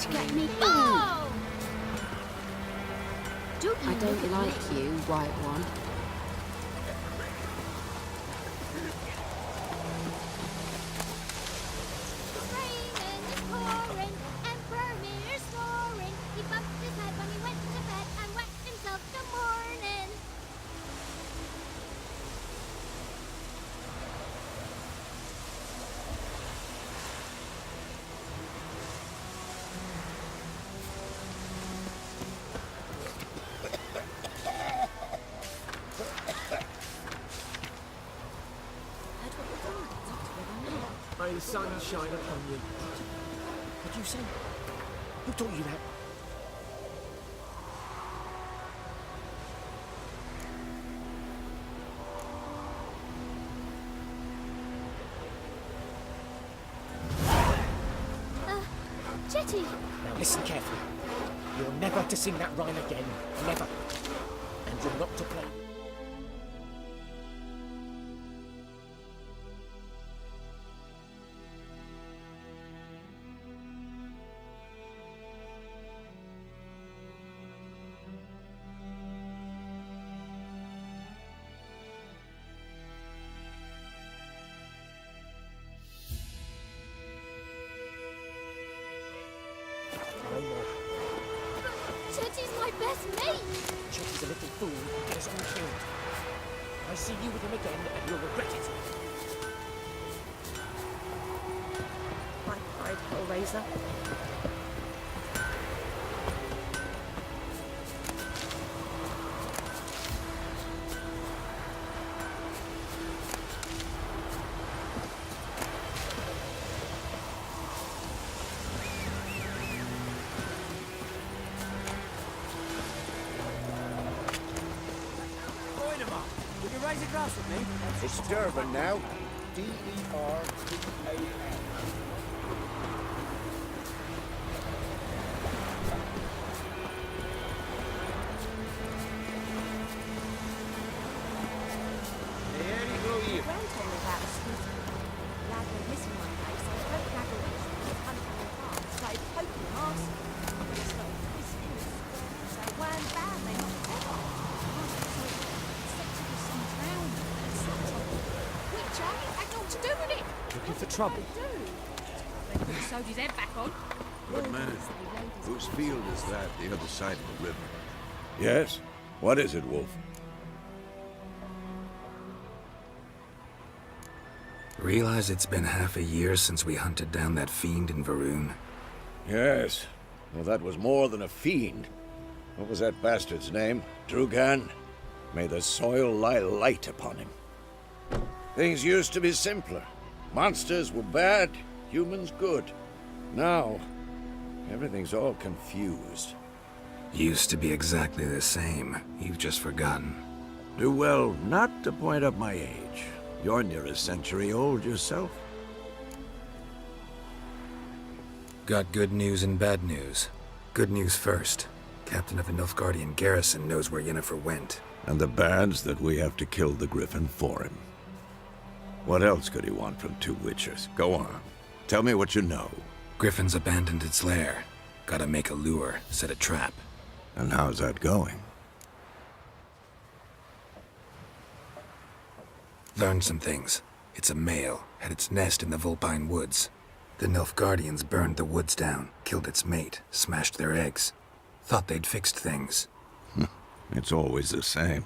to get me. Oh! I don't like you, white one. May the sun shine upon you. What'd you say? Who taught you that? Jetty! Now listen carefully. You're never to sing that rhyme again. Never. And you're not to play. No more. Jetty's my best mate! Chetty's a little fool who get us all killed. I see you with him again and you'll regret it. I cried, Hellraiser. Raise a glass with me. It's Durban now. D-E-R-B-A-N. Grant told me about a scooter. Lad went missing one day, so I spoke to Aggravation and was hunting in the park, started poking him arse. He started twisting his square, so wham bam, they knocked him off. Which had naught to do with it. Looking for trouble. They sewed his head back on. Good man. Whose field is that, the other side of the river? Yes? What is it, Wolf? Realize it's been half a year since we hunted down that fiend in Varun? Yes. Well, that was more than a fiend. What was that bastard's name? Drugan? May the soil lie light upon him. Things used to be simpler. Monsters were bad, humans good. Now, everything's all confused. Used to be exactly the same. You've just forgotten. Do well not to point up my age. You're near a century old yourself. Got good news and bad news. Good news first. Captain of the Nilfgaardian garrison knows where Yennefer went. And the bad's that we have to kill the Griffin for him. What else could he want from two witchers? Go on. Tell me what you know. Griffin's abandoned its lair. Gotta make a lure, set a trap. And how's that going? Learned some things. It's a male, had its nest in the Vulpine Woods. The Nilfgaardians burned the woods down, killed its mate, smashed their eggs. Thought they'd fixed things. It's always the same.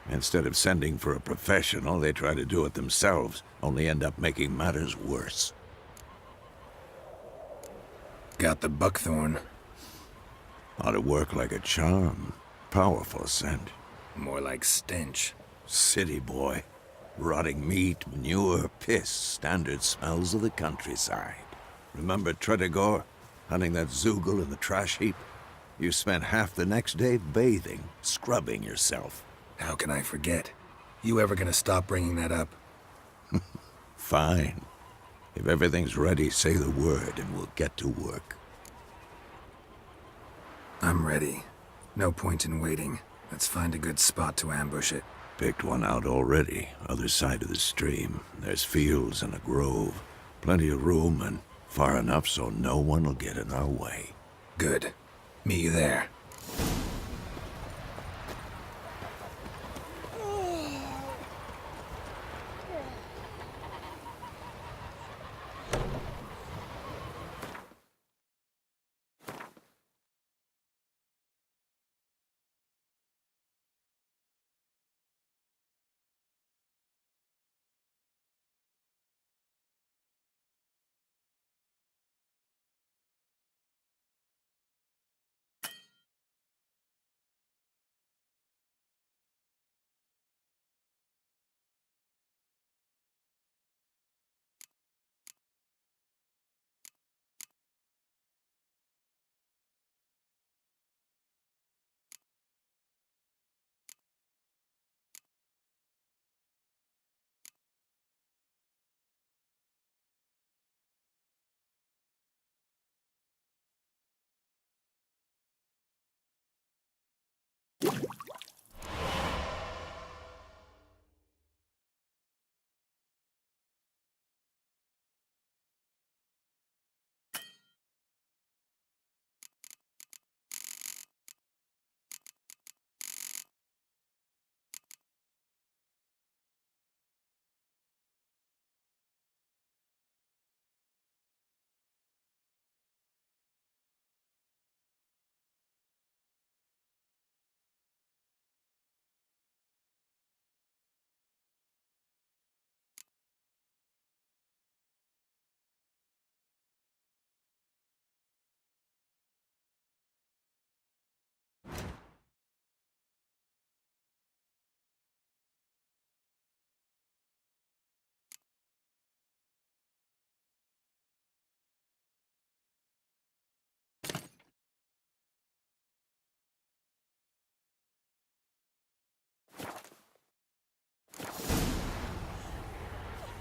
Instead of sending for a professional, they try to do it themselves, only end up making matters worse. Got the buckthorn. Ought to work like a charm. Powerful scent. More like stench. City boy. Rotting meat, manure, piss, standard smells of the countryside. Remember Tredegor? Hunting that Zoogle in the trash heap? You spent half the next day bathing, scrubbing yourself. How can I forget? You ever gonna stop bringing that up? Fine. If everything's ready, say the word and we'll get to work. I'm ready. No point in waiting. Let's find a good spot to ambush it. Picked one out already, other side of the stream. There's fields and a grove. Plenty of room and far enough so no one will get in our way. Good. Meet you there.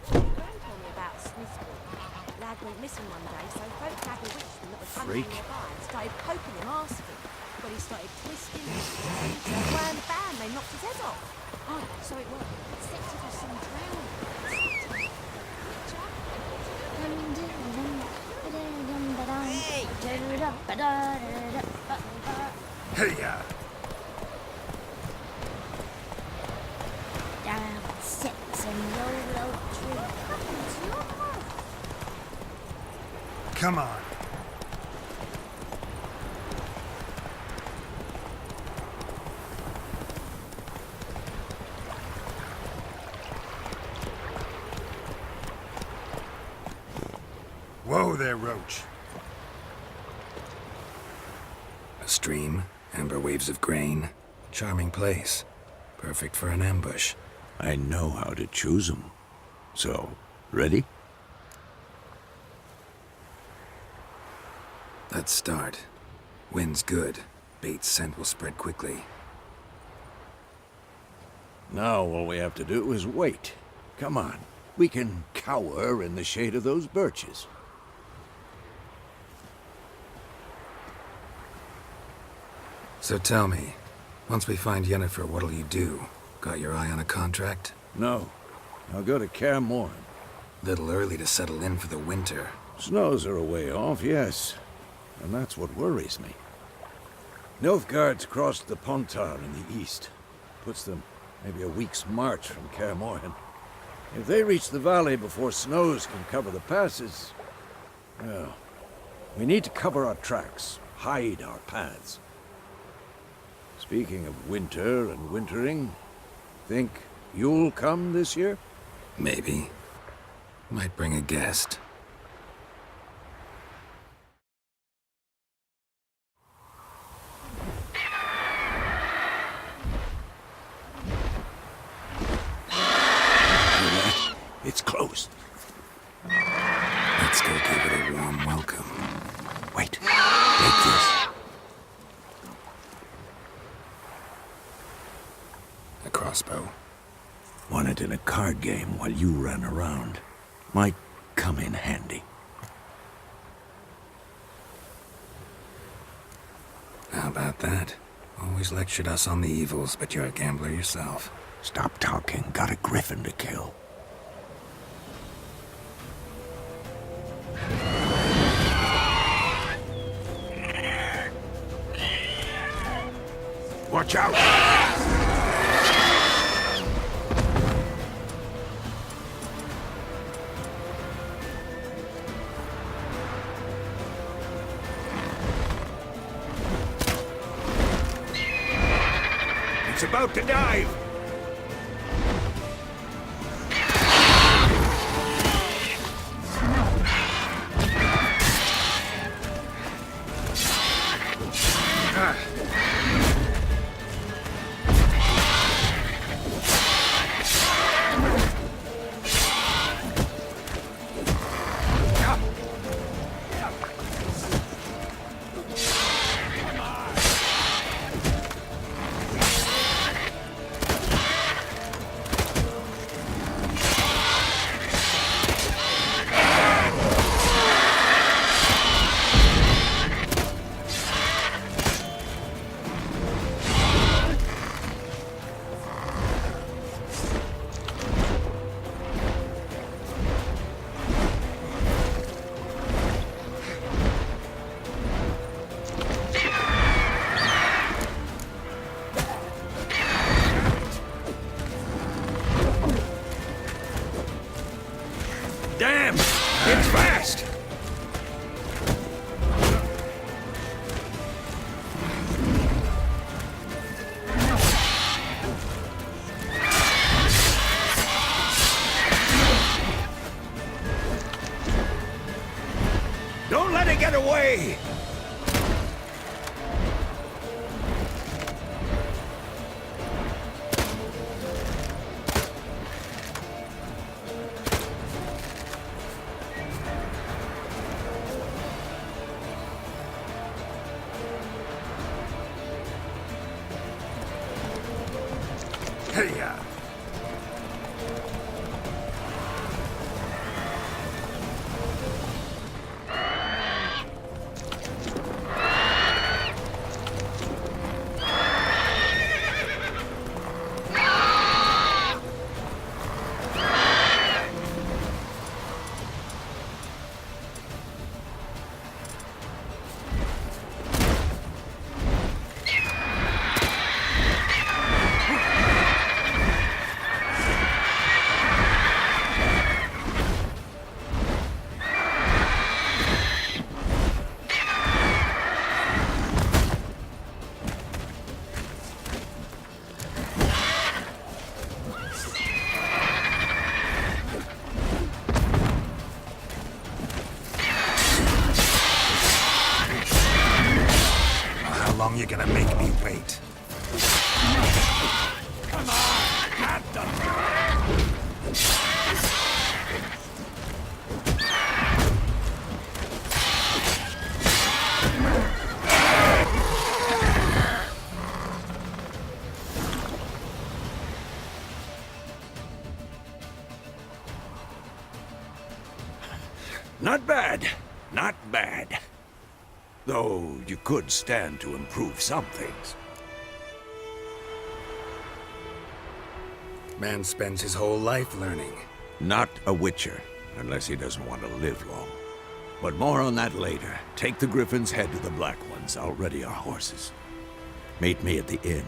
Gran told me about Sniskel. Lad went missing one day, so folk had a witchman that was hunting Freak. nearby and started poking him, asking. But he started twisting and so wham bam, they knocked his head off. Oh, so it worked. Except it was some drowning. Hey, ya! Down sits and low tree. Come on. Whoa there, Roach. A stream, amber waves of grain. Charming place. Perfect for an ambush. I know how to choose 'em. So, ready? Let's start. Wind's good. Bait's scent will spread quickly. Now all we have to do is wait. Come on. We can cower in the shade of those birches. So tell me, once we find Yennefer, what'll you do? Got your eye on a contract? No. I'll go to Kaer Morhen. Little early to settle in for the winter. Snows are a way off, yes. And that's what worries me. Nilfgaard's crossed the Pontar in the east. Puts them maybe a week's march from Kaer Morhen. If they reach the valley before snows can cover the passes... Well, we need to cover our tracks, hide our paths. Speaking of winter and wintering, think you'll come this year? Maybe. Might bring a guest. It's close. Let's go give it a warm welcome. Wait. Take this. A crossbow. Won it in a card game while you ran around. Might come in handy. How about that? Always lectured us on the evils, but you're a gambler yourself. Stop talking. Got a griffin to kill. Watch out! It's about to dive! Damn! It's fast! Don't let it get away! Hey-ya! How long you gonna make me wait? Come on! Not Not bad. Not bad. Though you could stand to improve some things. Man spends his whole life learning. Not a witcher, unless he doesn't want to live long. But more on that later. Take the Griffin's head to the Black Ones. I'll ready our horses. Meet me at the inn.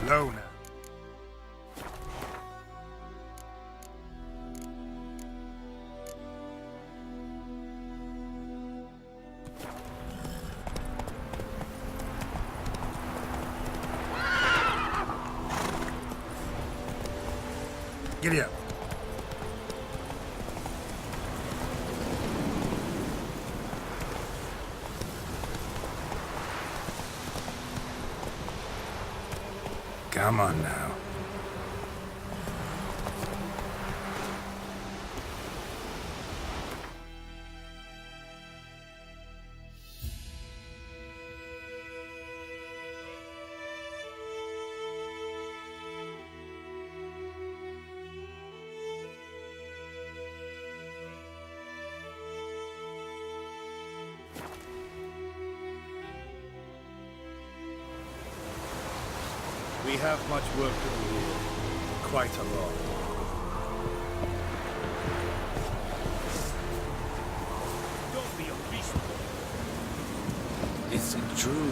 Slow now. Giddy up. Come on now. We have much work to do here. Quite a lot. Don't be unreasonable. Is it true?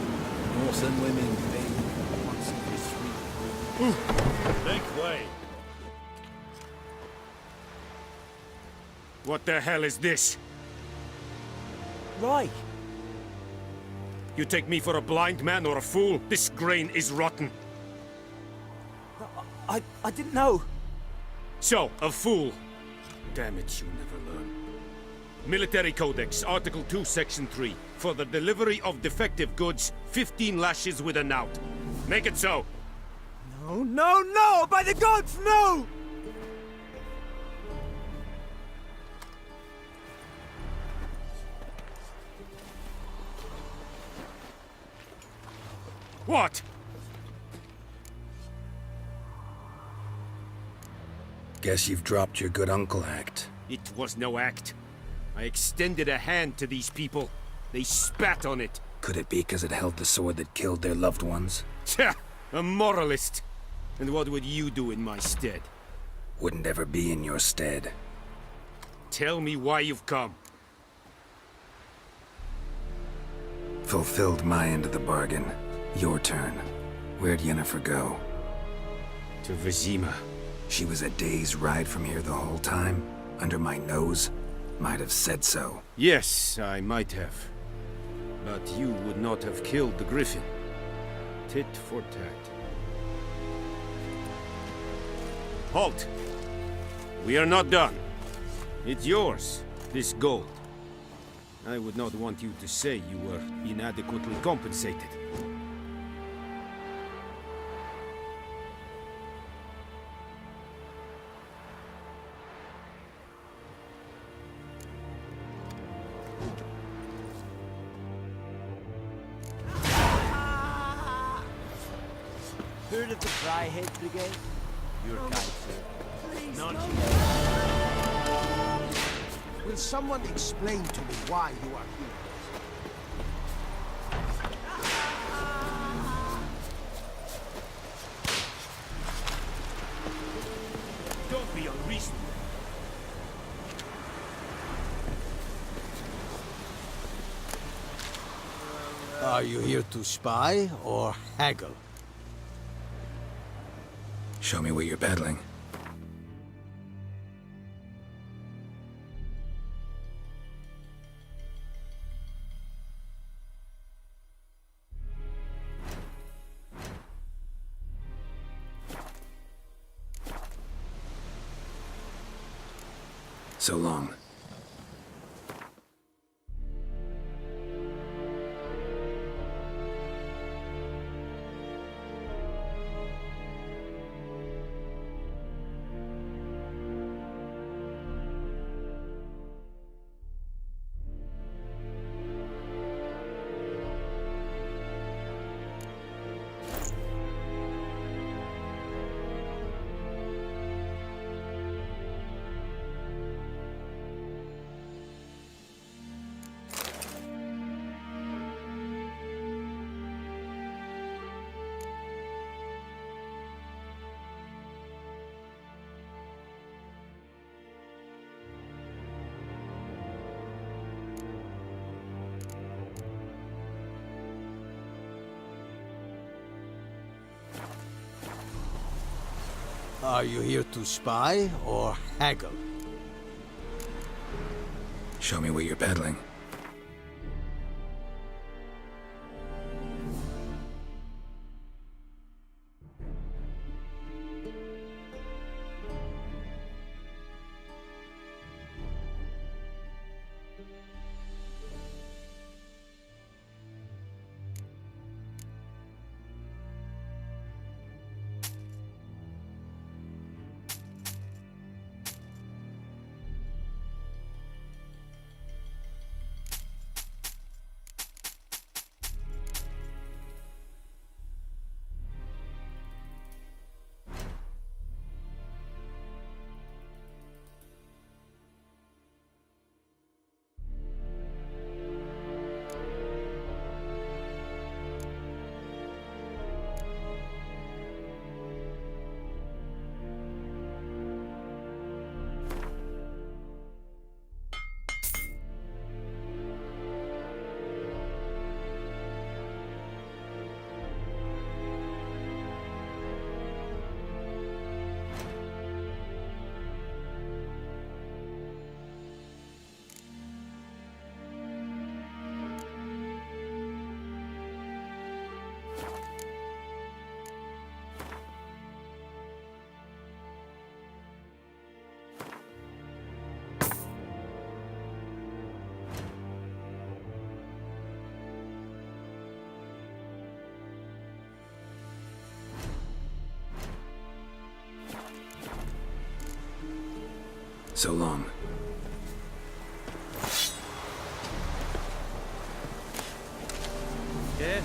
Northern women pay once every 3 weeks. Make way. What the hell is this? Right. You take me for a blind man or a fool? This grain is rotten. I didn't know. So, a fool. Damn it, you never learn. Military Codex, Article 2, Section 3. For the delivery of defective goods, 15 lashes with a knout. Make it so. No, no, no! By the gods, no! What? Guess you've dropped your good uncle act. It was no act. I extended a hand to these people. They spat on it. Could it be because it held the sword that killed their loved ones? Tja, a moralist. And what would you do in my stead? Wouldn't ever be in your stead. Tell me why you've come. Fulfilled my end of the bargain. Your turn. Where'd Yennefer go? To Vizima. She was a day's ride from here the whole time? Under my nose? Might have said so. Yes, I might have. But you would not have killed the griffin. Tit for tat. Halt! We are not done. It's yours, this gold. I would not want you to say you were inadequately compensated. Heard of the Dryhead Brigade? Your kind, sir. None. Will someone explain to me why you are here? Don't be unreasonable. Are you here to spy or haggle? Show me what you're battling. So long. Are you here to spy or haggle? Show me what you're peddling. So long. Yeah?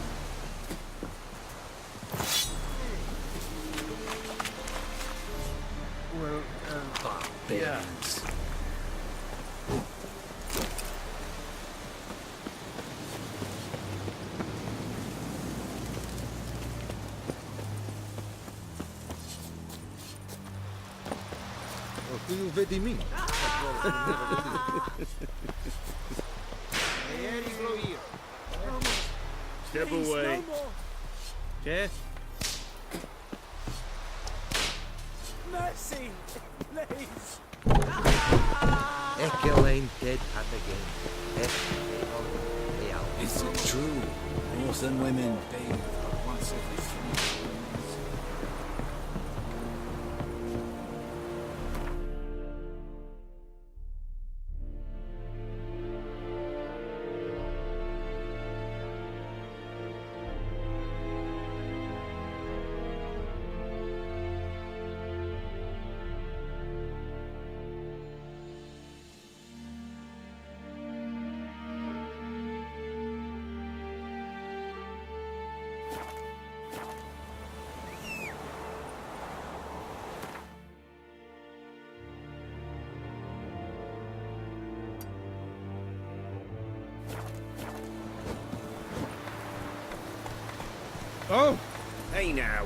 Well, Barbarians. Qui non vedi me. Step away. yeah? Mercy! Please! Echoing dead hand again. Is it true? Northern women bathe once every 3 years. Oh! Hey now.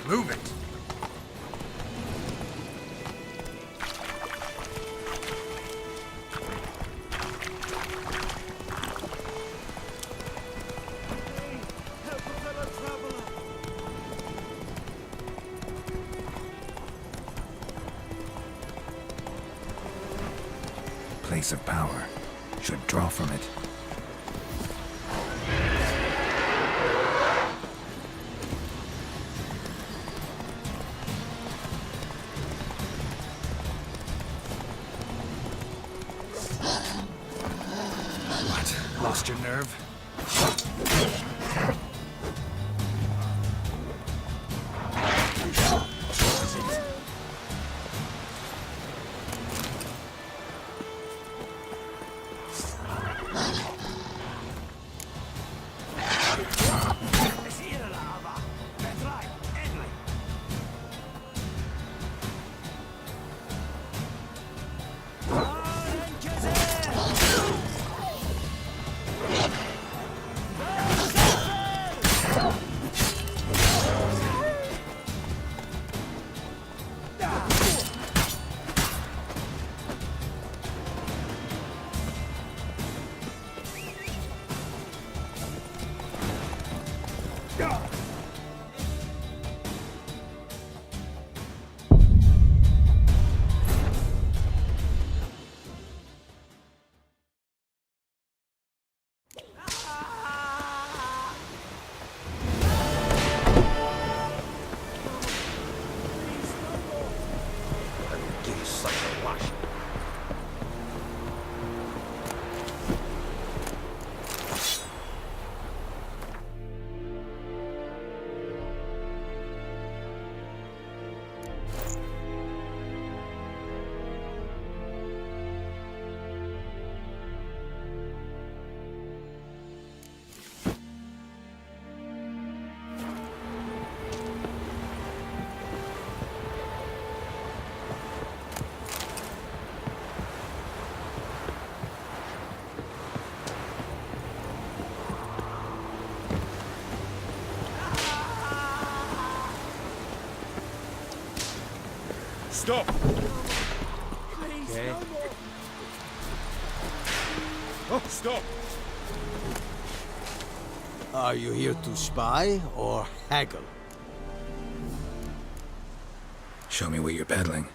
Move it! Place of power. Should draw from it. What? Lost your nerve? Stop! Okay. Oh, stop! Are you here to spy or haggle? Show me what you're peddling.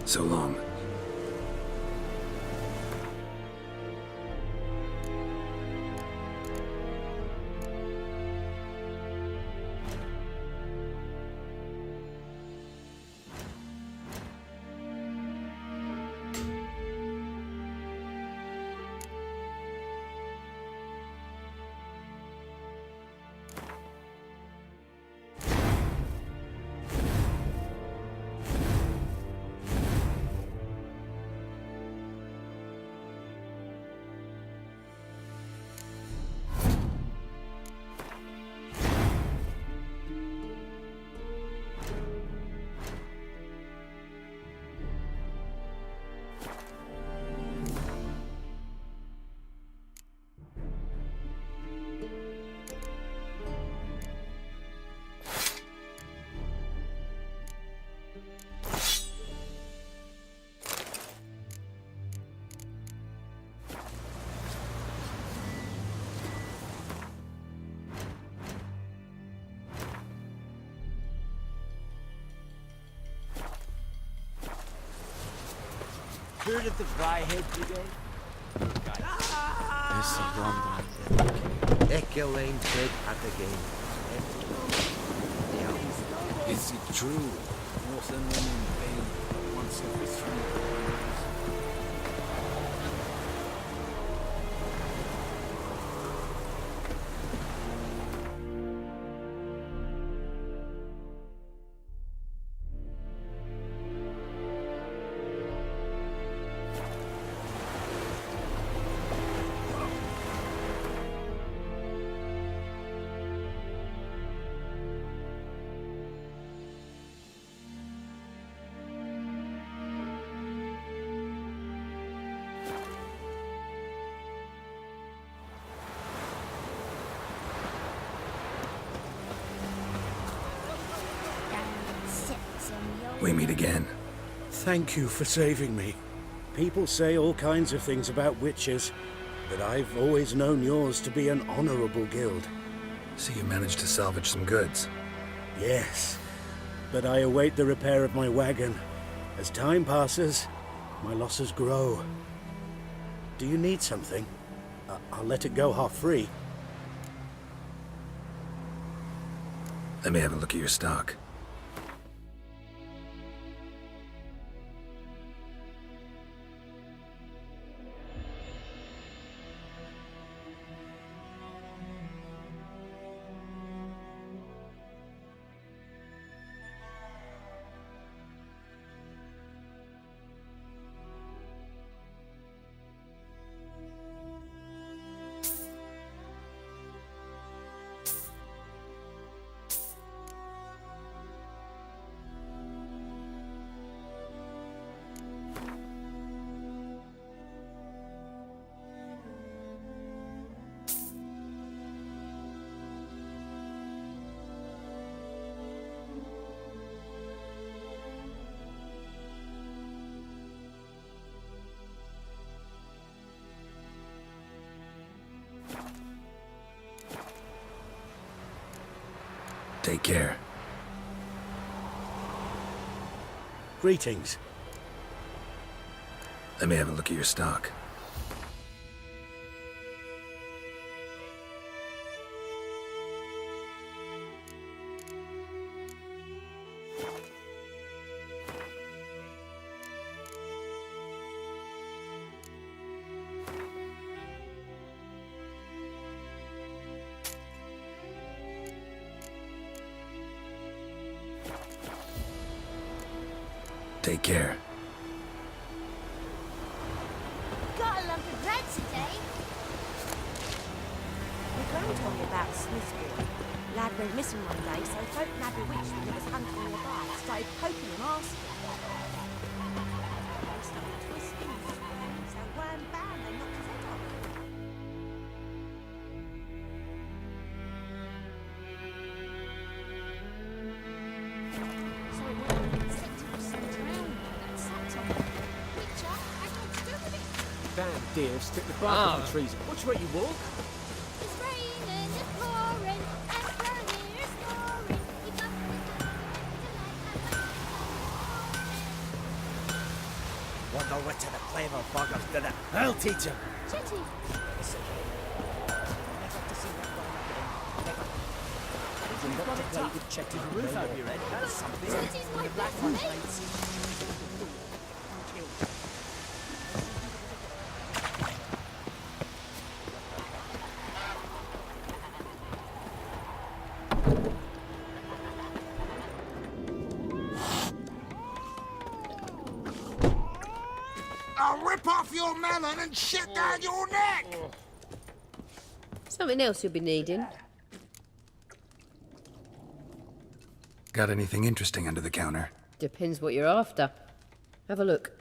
So long. Heard of the Fryhead Brigade? There's some blonde Echoing dead at the game. Is it true? Northern women bathe once every 3 years. We meet again. Thank you for saving me. People say all kinds of things about witches, but I've always known yours to be an honorable guild. So you managed to salvage some goods. Yes, but I await the repair of my wagon. As time passes, my losses grow. Do you need something? I'll let it go half-free. Let me have a look at your stock. Take care. Greetings. Let me have a look at your stock. Take care. Got a lump of bread today. My gran told me about Smith's boy. Lad went missing one day, so folk had bewitched him with his hunting nearby. Started poking him, asking. They started twisting his spine, so wham bam, they knocked his head off. So it went on insecticides drowned and sapped him. Which I had to do with it. Damn deer stick the bark on the trees. Watch where you walk. It's raining, it's pouring, and the is snoring. He got Wonder which of the clever buggers did it. I'll teach him. Chitty. Check the roof over your head. That's something. Chitty's my best mate. I'll rip off your melon and shit down your neck! Something else you'll be needing. Got anything interesting under the counter? Depends what you're after. Have a look.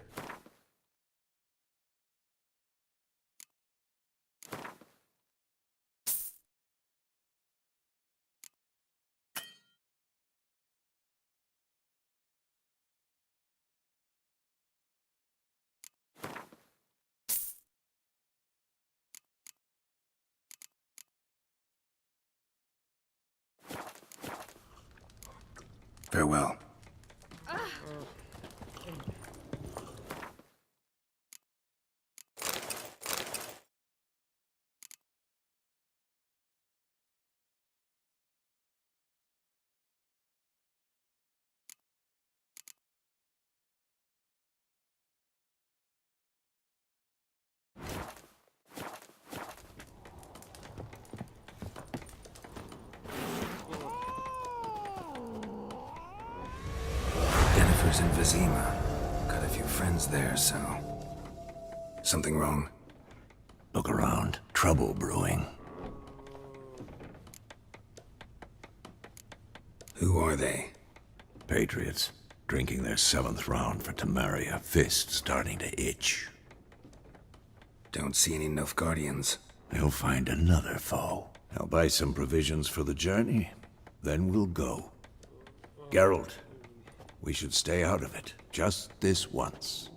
Farewell. Jennifer's in Vizima. Got a few friends there, so... Something wrong? Look around. Trouble brewing. Who are they? Patriots. Drinking their 7th round for Tamaria. Fist starting to itch. Don't see any Nilfgaardians. They'll find another foe. I'll buy some provisions for the journey. Then we'll go. Geralt, we should stay out of it. Just this once.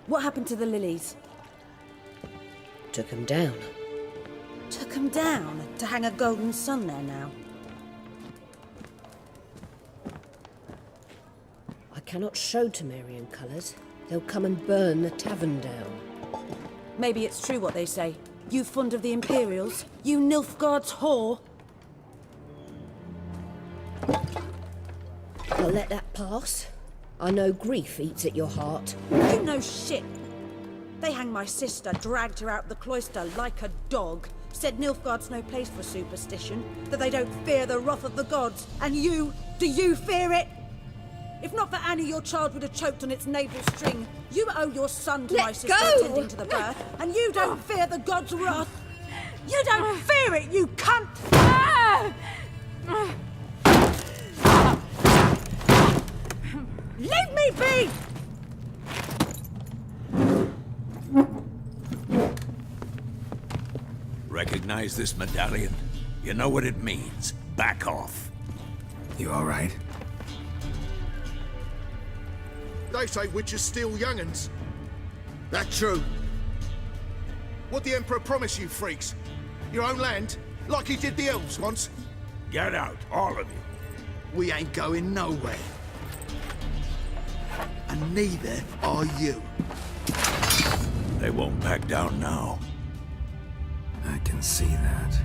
What happened to the lilies? Took 'em down. Took 'em down to hang a golden sun there now. I cannot show Temerian colours. They'll come and burn the tavern down. Maybe it's true what they say. You fond of the Imperials? You Nilfgaard's whore? I'll let that pass. I know grief eats at your heart. You know shit. They hanged my sister, dragged her out the cloister like a dog. Said Nilfgaard's no place for superstition, that they don't fear the wrath of the gods. And you, do you fear it? If not for Annie, your child would have choked on its navel string. You owe your son to my sister attending to the birth, and you don't fear the gods' wrath. You don't fear it, you cunt! Leave me be! Recognize this medallion? You know what it means. Back off. You all right? They say witches steal young'uns. That true? What the Emperor promise you, freaks? Your own land? Like he did the elves once? Get out, all of you. We ain't going nowhere. And neither are you. They won't back down now. I can see that.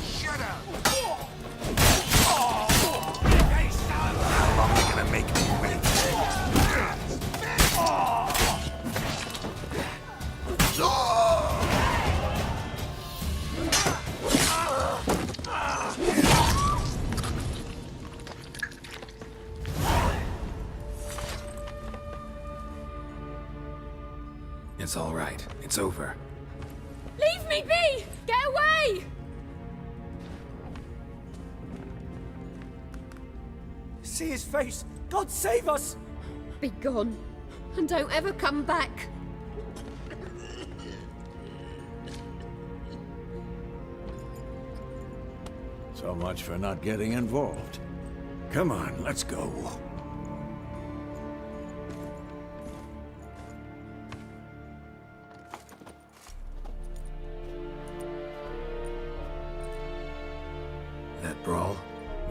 Shut up! How long are you gonna make me wait? It's all right. It's over. Leave me be! Get away! See his face! God save us! Be gone. And don't ever come back. So much for not getting involved. Come on, let's go. That brawl,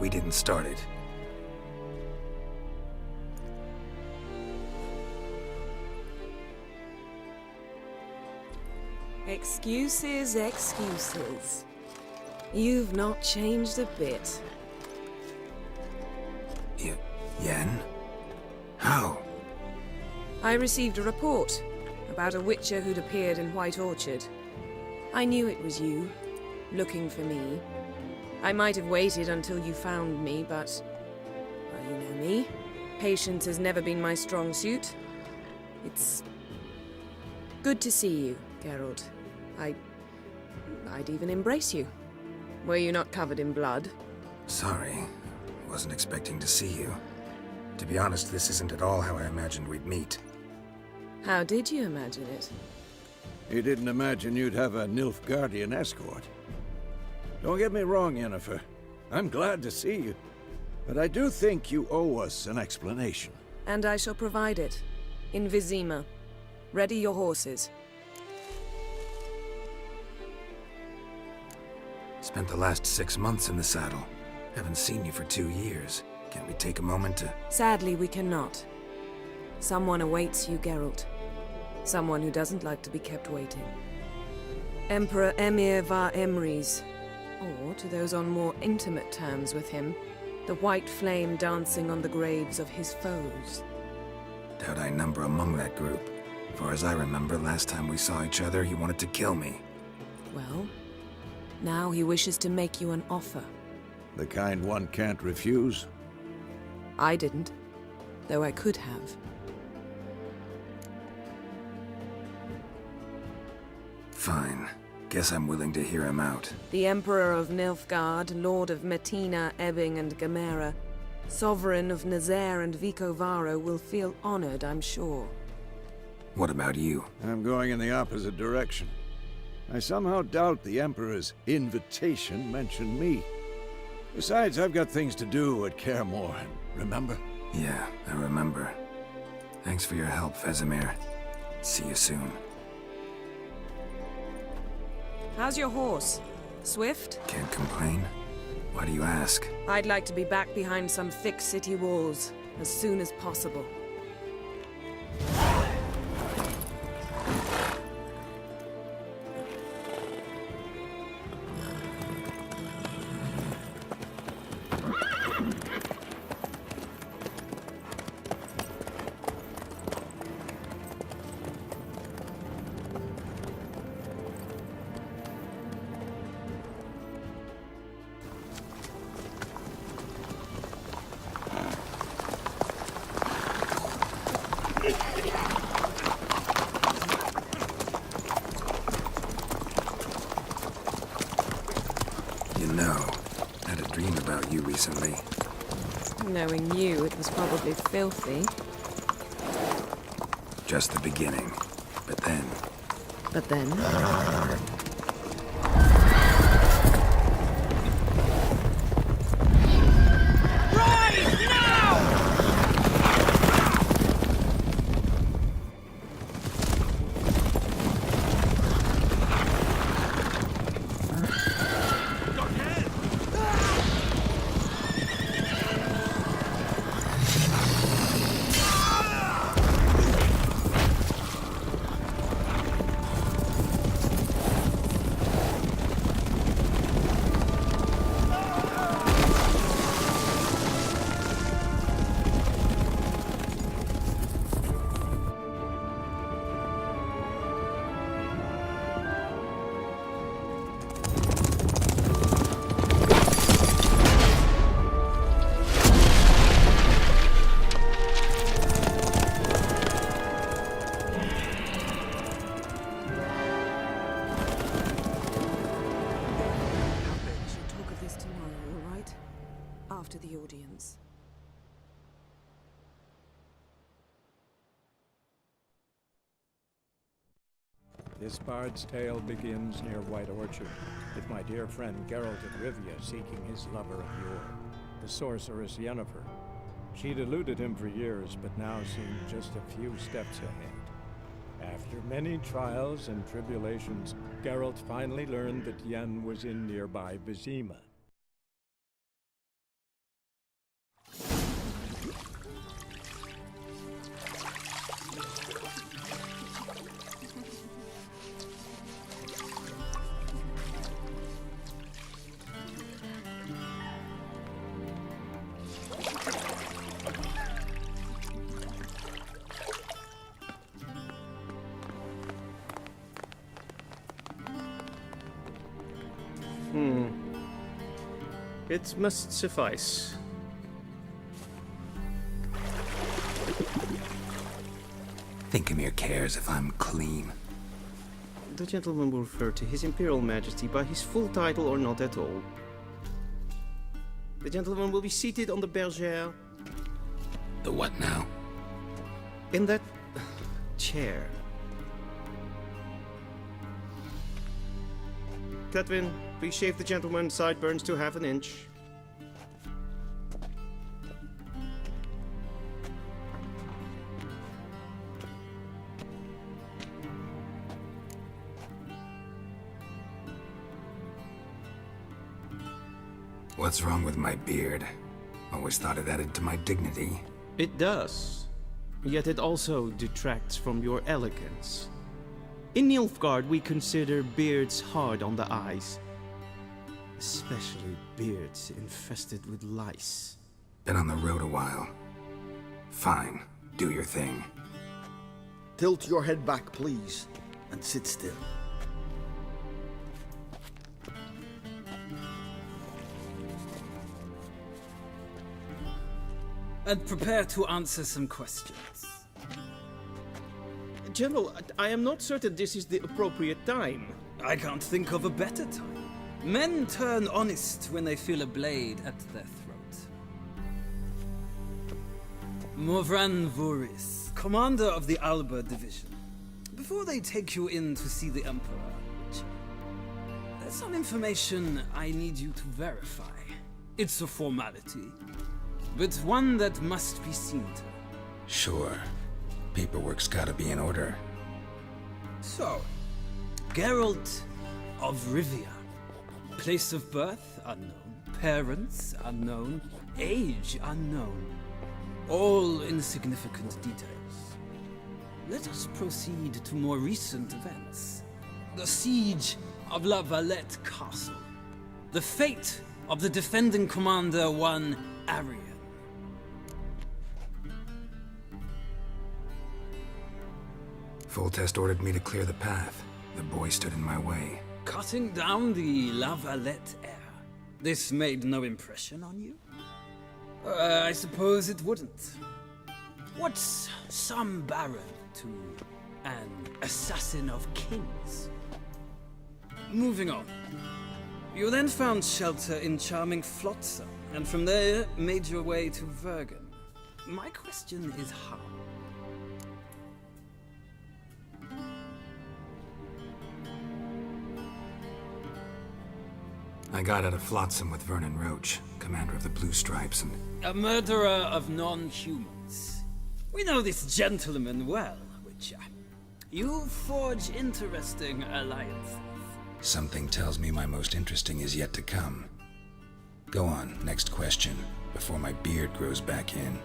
we didn't start it. Excuses, excuses. You've not changed a bit. Yen? How? I received a report about a witcher who'd appeared in White Orchard. I knew it was you, looking for me. I might have waited until you found me, but... well, you know me. Patience has never been my strong suit. It's... good to see you, Geralt. I'd even embrace you. Were you not covered in blood? Sorry. Wasn't expecting to see you. To be honest, this isn't at all how I imagined we'd meet. How did you imagine it? You didn't imagine you'd have a Nilfgaardian escort. Don't get me wrong, Yennefer. I'm glad to see you. But I do think you owe us an explanation. And I shall provide it. In Vizima. Ready your horses. Spent the last 6 months in the saddle. Haven't seen you for 2 years. Can we take a moment to... Sadly, we cannot. Someone awaits you, Geralt. Someone who doesn't like to be kept waiting. Emperor Emir var Emrys. Or, to those on more intimate terms with him, the white flame dancing on the graves of his foes. Doubt I number among that group. Far as I remember, last time we saw each other, he wanted to kill me. Well, now he wishes to make you an offer. The kind one can't refuse? I didn't, though I could have. Fine. Guess I'm willing to hear him out. The Emperor of Nilfgaard, Lord of Metina, Ebbing, and Gamera, Sovereign of Nazaire and Vicovaro will feel honored, I'm sure. What about you? I'm going in the opposite direction. I somehow doubt the Emperor's invitation mentioned me. Besides, I've got things to do at Kaer Morhen, remember? Yeah, I remember. Thanks for your help, Vesemir. See you soon. How's your horse? Swift? Can't complain. Why do you ask? I'd like to be back behind some thick city walls as soon as possible. You know, I had a dream about you recently. Knowing you, it was probably filthy. Just the beginning. But then... But then... This bard's tale begins near White Orchard, with my dear friend Geralt of Rivia seeking his lover of yore, the sorceress Yennefer. She'd eluded him for years, but now seemed just a few steps ahead. After many trials and tribulations, Geralt finally learned that Yen was in nearby Vizima. It must suffice. Thinkemere cares if I'm clean. The gentleman will refer to His Imperial Majesty by his full title or not at all. The gentleman will be seated on the bergère. The what now? In that chair. Cletwin, please shave the gentleman's sideburns to half an inch. What's wrong with my beard? Always thought it added to my dignity. It does. Yet it also detracts from your elegance. In Nilfgaard, we consider beards hard on the eyes. Especially beards infested with lice. Been on the road a while. Fine, do your thing. Tilt your head back, please, and sit still. And prepare to answer some questions. General, I am not certain this is the appropriate time. I can't think of a better time. Men turn honest when they feel a blade at their throat. Morvran Vuris, commander of the Alba Division. Before they take you in to see the Emperor, there's some information I need you to verify. It's a formality, but one that must be seen to. Sure. Paperwork's gotta be in order. So, Geralt of Rivia. Place of birth unknown. Parents unknown. Age unknown. All insignificant details. Let us proceed to more recent events. The siege of La Valette Castle. The fate of the defending commander, one Arian. Foltest ordered me to clear the path. The boy stood in my way. Cutting down the La Valette heir. This made no impression on you? I suppose it wouldn't. What's some baron to an assassin of kings? Moving on. You then found shelter in charming Flotsam, and from there made your way to Vergen. My question is how? I got out of Flotsam with Vernon Roach, commander of the Blue Stripes, and... A murderer of non-humans. We know this gentleman well, Witcher. You forge interesting alliances. Something tells me my most interesting is yet to come. Go on, next question, before my beard grows back in.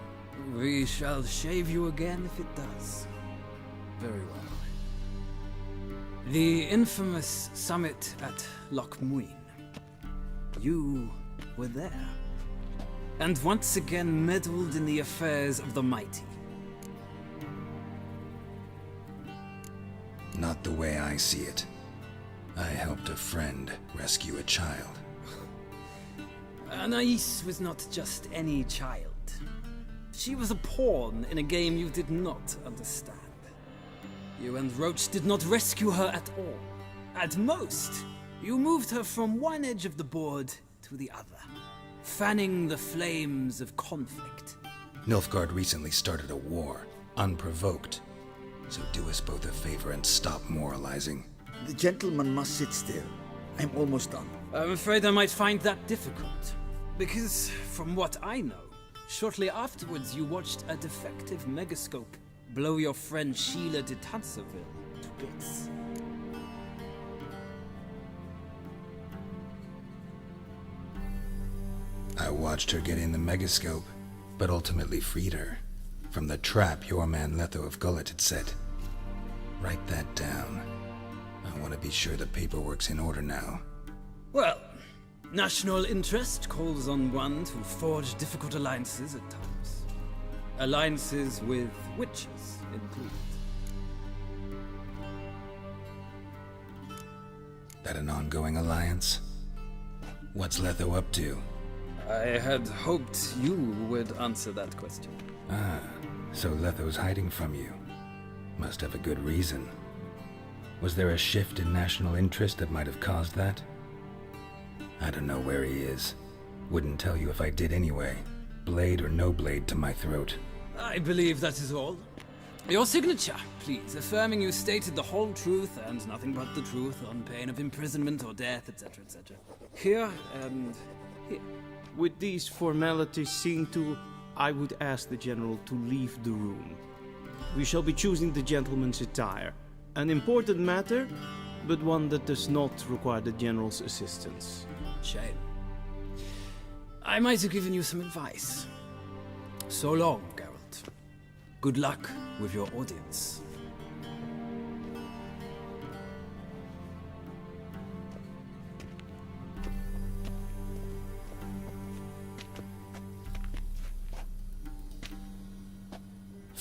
We shall shave you again if it does. Very well. The infamous summit at Loch Muin. You were there, and once again meddled in the affairs of the mighty. Not the way I see it. I helped a friend rescue a child. Anais was not just any child. She was a pawn in a game you did not understand. You and Roach did not rescue her at all. At most, you moved her from one edge of the board to the other, fanning the flames of conflict. Nilfgaard recently started a war, unprovoked. So do us both a favor and stop moralizing. The gentleman must sit still. I'm almost done. I'm afraid I might find that difficult. Because, from what I know, shortly afterwards you watched a defective megascope blow your friend Sheila de Tanserville to bits. I watched her get in the megascope, but ultimately freed her from the trap your man Letho of Gullet had set. Write that down. I want to be sure the paperwork's in order now. Well, national interest calls on one to forge difficult alliances at times. Alliances with witches included. That an ongoing alliance? What's Letho up to? I had hoped you would answer that question. Ah, so Letho's hiding from you. Must have a good reason. Was there a shift in national interest that might have caused that? I don't know where he is. Wouldn't tell you if I did anyway. Blade or no blade to my throat. I believe that is all. Your signature, please, affirming you stated the whole truth and nothing but the truth on pain of imprisonment or death, etc., etc. Here and here. With these formalities seen to, I would ask the General to leave the room. We shall be choosing the gentleman's attire. An important matter, but one that does not require the General's assistance. Shame. I might have given you some advice. So long, Geralt. Good luck with your audience.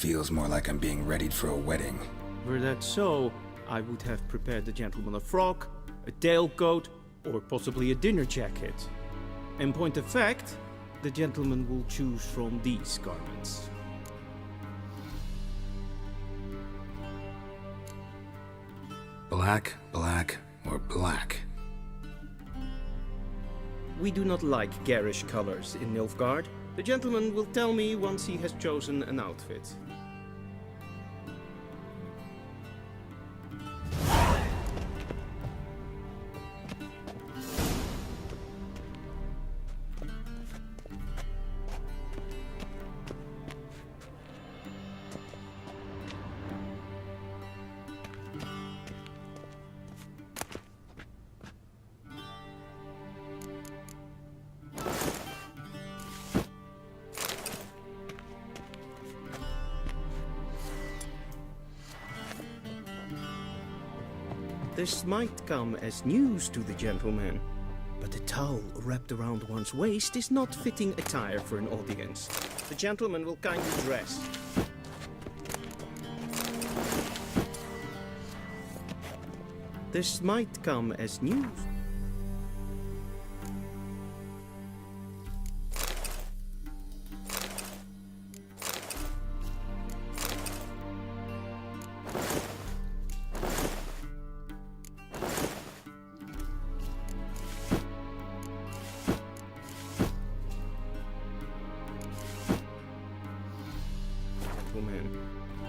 Feels more like I'm being readied for a wedding. Were that so, I would have prepared the gentleman a frock, a tailcoat, or possibly a dinner jacket. In point of fact, the gentleman will choose from these garments. Black, black, or black? We do not like garish colors in Nilfgaard. The gentleman will tell me once he has chosen an outfit. This might come as news to the gentleman, but a towel wrapped around one's waist is not fitting attire for an audience. The gentleman will kindly dress. This might come as news.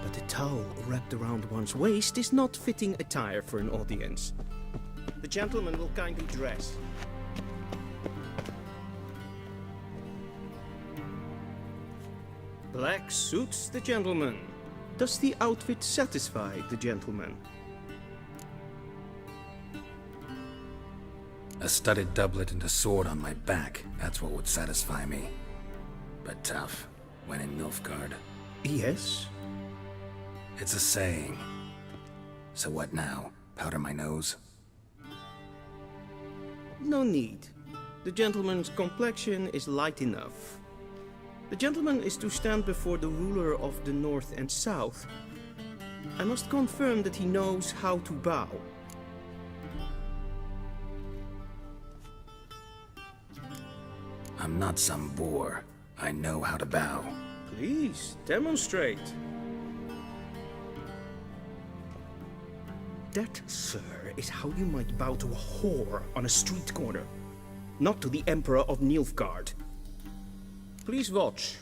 But a towel wrapped around one's waist is not fitting attire for an audience. The gentleman will kindly dress. Black suits the gentleman. Does the outfit satisfy the gentleman? A studded doublet and a sword on my back, that's what would satisfy me. But tough, when in Nilfgaard. Yes? It's a saying. So what now? Powder my nose? No need. The gentleman's complexion is light enough. The gentleman is to stand before the ruler of the North and South. I must confirm that he knows how to bow. I'm not some boor. I know how to bow. Please, demonstrate. That, sir, is how you might bow to a whore on a street corner, not to the Emperor of Nilfgaard. Please watch.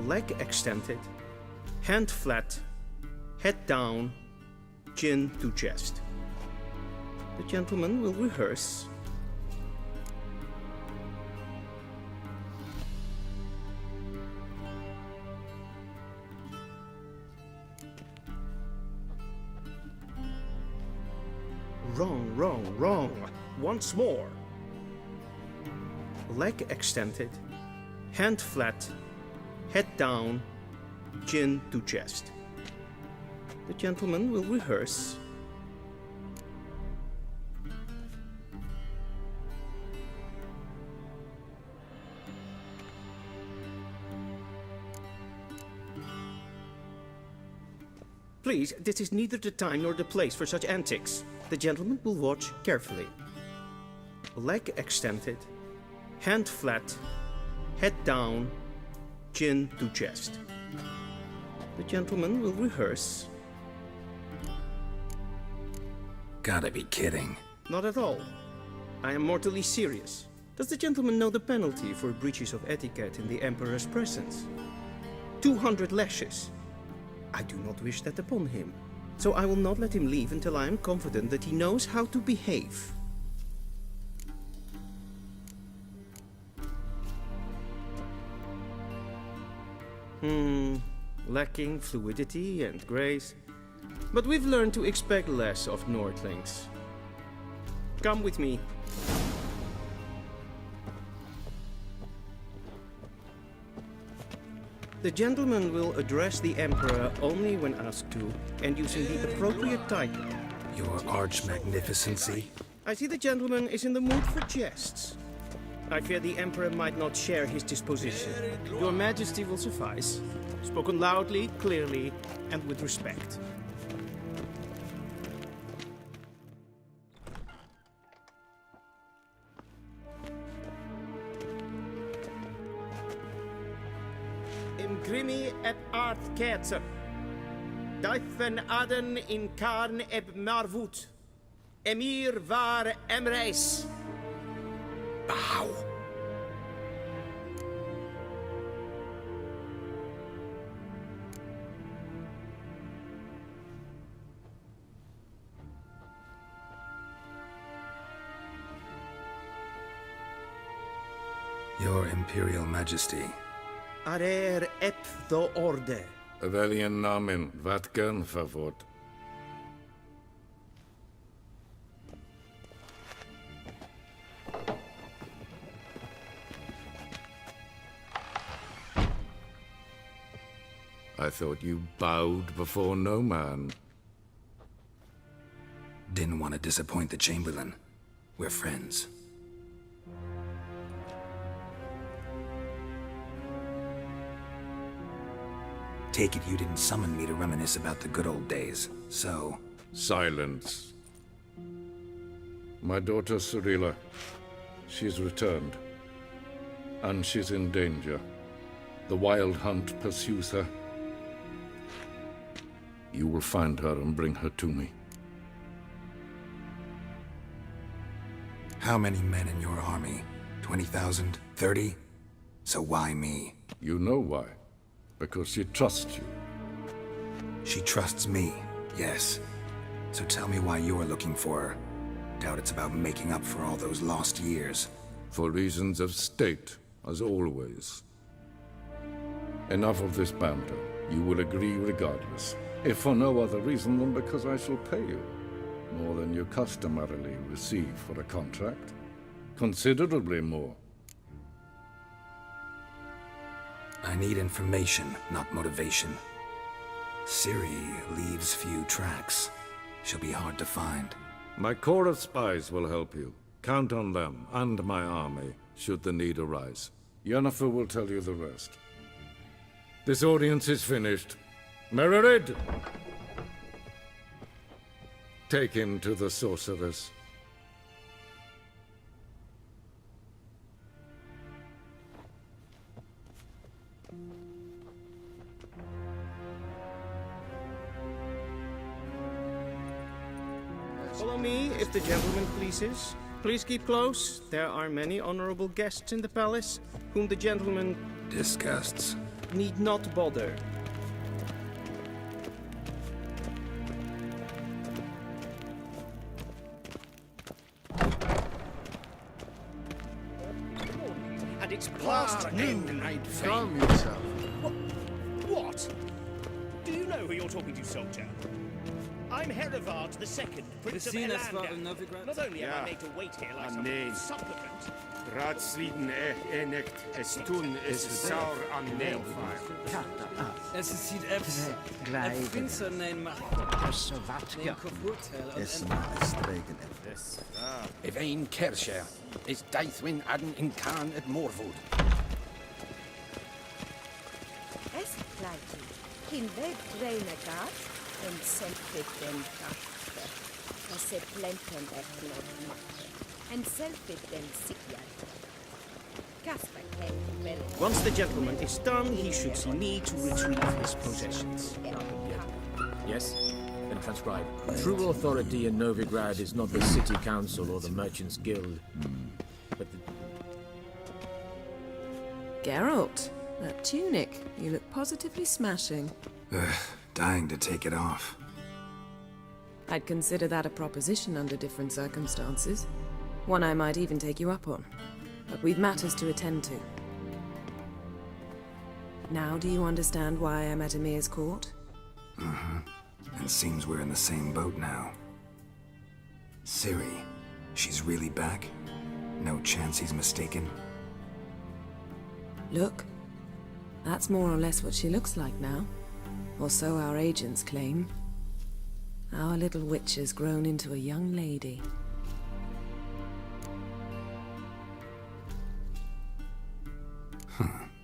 Leg extended, Hand flat, head down, chin to chest. The gentleman will rehearse. Wrong, wrong, wrong. Once more. Leg extended, hand flat, head down, chin to chest. The gentleman will rehearse. Please, this is neither the time nor the place for such antics. The gentleman will watch carefully. Leg extended, hand flat, head down, chin to chest. The gentleman will rehearse. Gotta be kidding. Not at all. I am mortally serious. Does the gentleman know the penalty for breaches of etiquette in the Emperor's presence? 200 lashes. I do not wish that upon him, so I will not let him leave until I am confident that he knows how to behave. Lacking fluidity and grace, but we've learned to expect less of Nordlings. Come with me. The gentleman will address the Emperor only when asked to, and using the appropriate title. Your Arch-Magnificency? I see the gentleman is in the mood for jests. I fear the Emperor might not share his disposition. Your Majesty will suffice. Spoken loudly, clearly, and with respect. Imgrimi eb art ketzer. Duifen aden in karn eb marvoet. Emir var emreis. Bow. Your Imperial Majesty. Arer ep the orde. Weljen namen, wat kan favort? I thought you bowed before no man. Didn't want to disappoint the Chamberlain. We're friends. Take it you didn't summon me to reminisce about the good old days, so... Silence. My daughter Cirilla, she's returned. And she's in danger. The Wild Hunt pursues her. You will find her and bring her to me. How many men in your army? 20,000? 30? So why me? You know why. Because she trusts you. She trusts me, yes. So tell me why you're looking for her. Doubt it's about making up for all those lost years. For reasons of state, as always. Enough of this banter. You will agree regardless. If for no other reason than because I shall pay you. More than you customarily receive for a contract. Considerably more. I need information, not motivation. Ciri leaves few tracks. She'll be hard to find. My corps of spies will help you. Count on them, and my army, should the need arise. Yennefer will tell you the rest. This audience is finished. Mererid! Take him to the sorceress. Follow me, if the gentleman pleases. Please keep close. There are many honorable guests in the palace, whom the gentleman... disgusts. ...need not bother. plaster then I'd Calm yourself. What? Do you know who you're talking to, soldier? I'm Herivard II, Prince of Seen as far as Elander. Novigrad? Not only am Yeah. I made to wait here like A some name. supplicant, Ratsliden enecht, es tun, es saur am Nailfire. Es ziet even. Het vindt zijn neem maar. Neem kapoet. Es maar streken. If een kerscher is Deithwin adden in Khan at Morwood. Es gleichen. In weg reine gas en selfie den kaffe. Es se plenten eklo makke. En selfie den sikja. Kasper kent vel. once the gentleman is done, he should see me to retrieve his possessions. Yes? Then transcribe. True authority in Novigrad is not the city council or the merchants guild, but the... Geralt, that tunic. You look positively smashing. Dying to take it off. I'd consider that a proposition under different circumstances. One I might even take you up on. But we've matters to attend to. Now do you understand why I'm at Emir's court? Mm-hmm. And seems we're in the same boat now. Ciri, she's really back? No chance he's mistaken? Look, that's more or less what she looks like now. Or so our agents claim. Our little witch has grown into a young lady.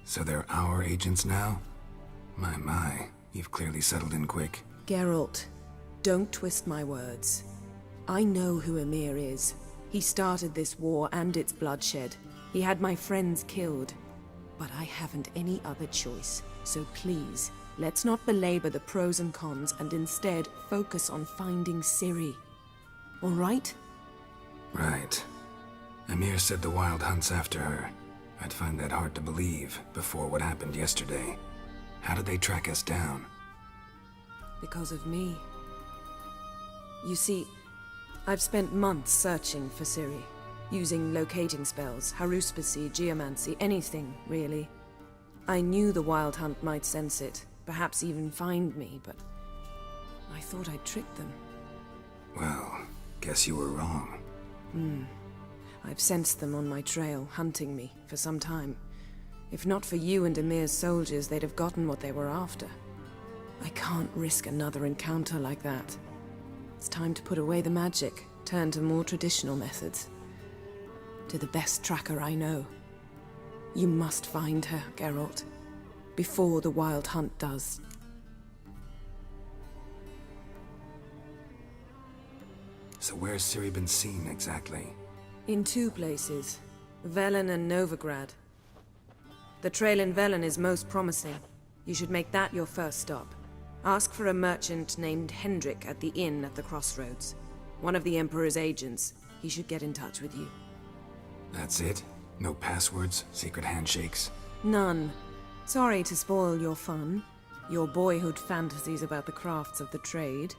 So they're our agents now? My, you've clearly settled in quick. Geralt, don't twist my words. I know who Emir is. He started this war and its bloodshed. He had my friends killed. But I haven't any other choice. So please, let's not belabor the pros and cons and instead focus on finding Ciri. All right? Right. Emir said the Wild Hunt's after her. I'd find that hard to believe before what happened yesterday. How did they track us down? Because of me. You see, I've spent months searching for Ciri, using locating spells, haruspicy, geomancy, anything, really. I knew the Wild Hunt might sense it, perhaps even find me, but I thought I'd tricked them. Well, guess you were wrong. I've sensed them on my trail, hunting me, for some time. If not for you and Emir's soldiers, they'd have gotten what they were after. I can't risk another encounter like that. It's time to put away the magic, turn to more traditional methods. To the best tracker I know. You must find her, Geralt. Before the Wild Hunt does. So where's Ciri been seen, exactly? In two places. Velen and Novigrad. The trail in Velen is most promising. You should make that your first stop. Ask for a merchant named Hendrik at the inn at the crossroads. One of the Emperor's agents. He should get in touch with you. That's it? No passwords? Secret handshakes? None. Sorry to spoil your fun. Your boyhood fantasies about the crafts of the trade.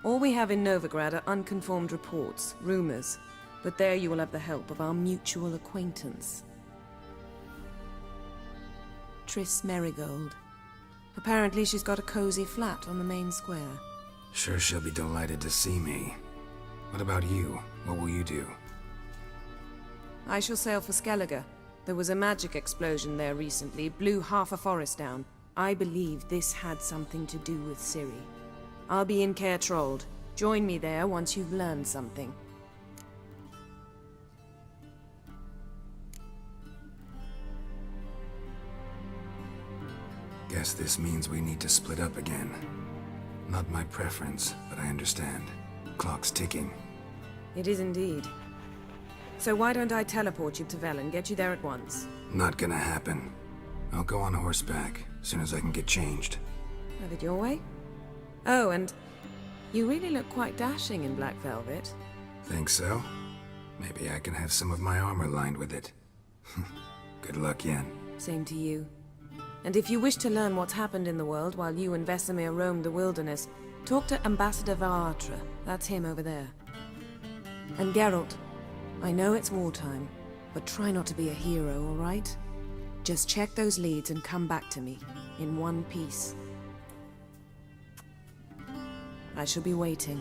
All we have in Novigrad are unconformed reports, rumors. But there you will have the help of our mutual acquaintance. Triss Merigold. Apparently she's got a cozy flat on the main square. Sure she'll be delighted to see me. What about you? What will you do? I shall sail for Skellige. There was a magic explosion there recently, blew half a forest down. I believe this had something to do with Ciri. I'll be in Caer Trold. Join me there once you've learned something. Guess this means we need to split up again. Not my preference, but I understand. Clock's ticking. It is indeed. So why don't I teleport you to Velen, get you there at once? Not gonna happen. I'll go on horseback, as soon as I can get changed. Have it your way? Oh, and you really look quite dashing in black velvet. Think so? Maybe I can have some of my armor lined with it. Good luck, Yen. Same to you. And if you wish to learn what's happened in the world while you and Vesemir roamed the wilderness, talk to Ambassador Varatra. That's him over there. And Geralt, I know it's wartime, but try not to be a hero, all right? Just check those leads and come back to me, in one piece. I shall be waiting.